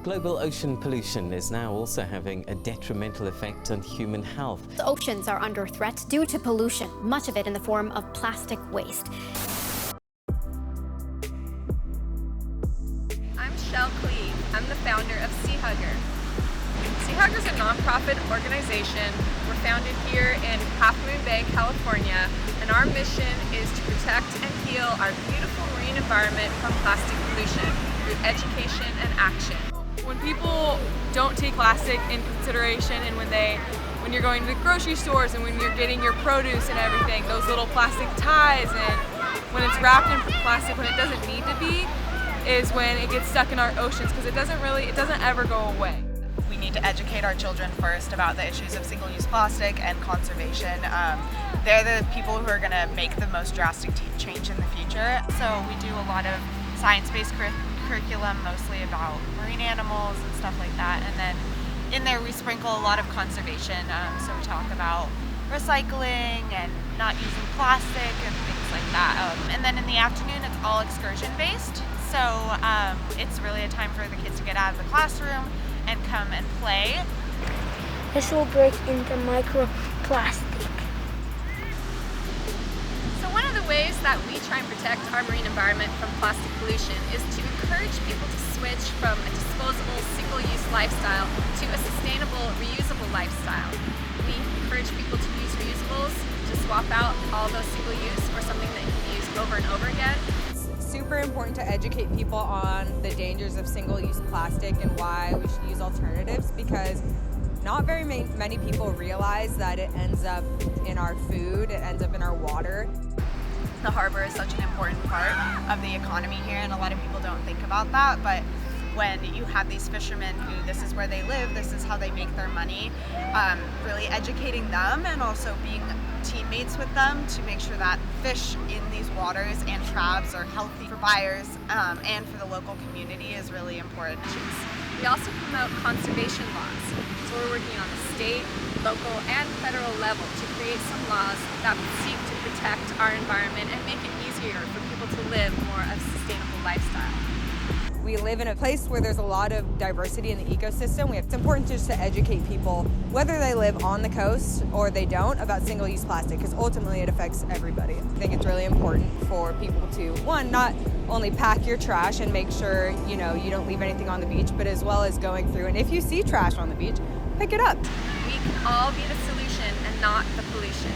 Global ocean pollution is now also having a detrimental effect on human health. The oceans are under threat due to pollution, much of it in the form of plastic waste. I'm Shell Cleve. I'm the founder of Sea Hugger. Sea Hugger is a nonprofit organization. We're founded here in Half Moon Bay, California, and our mission is to protect and heal our beautiful marine environment from plastic pollution through education and action. When people don't take plastic in consideration, and when you're going to the grocery stores and when you're getting your produce and everything, those little plastic ties, and when it's wrapped in plastic when it doesn't need to be, is when it gets stuck in our oceans, because it doesn't ever go away. We need to educate our children first about the issues of single-use plastic and conservation. They're the people who are going to make the most drastic change in the future. So we do a lot of science-based curriculum, mostly about marine animals and stuff like that. And then in there we sprinkle a lot of conservation. So we talk about recycling and not using plastic and things like that. And then in the afternoon it's all excursion-based. So it's really a time for the kids to get out of the classroom and come and play. This will break into microplastic. So one of the ways that we try and protect our marine environment from plastic pollution is to encourage people to switch from a disposable, single-use lifestyle to a sustainable, reusable lifestyle. We encourage people to use reusables, to swap out all those single-use for something that you can use over and over again. Super important to educate people on the dangers of single-use plastic and why we should use alternatives, because not very many people realize that it ends up in our food, it ends up in our water. The harbor is such an important part of the economy here, and a lot of people don't think about that, but when you have these fishermen who this is where they live, this is how they make their money, really educating them and also being teammates with them to make sure that fish in these waters and crabs are healthy for buyers and for the local community is really important. We also promote conservation laws. So we're working on the state, local, and federal level to create some laws that seek to protect our environment and make it easier for people to live more of a sustainable lifestyle. We live in a place where there's a lot of diversity in the ecosystem. It's important just to educate people, whether they live on the coast or they don't, about single-use plastic, because ultimately it affects everybody. I think it's really important for people to, one, not only pack your trash and make sure you don't leave anything on the beach, but as well as going through, and if you see trash on the beach, pick it up. We can all be the solution and not the pollution.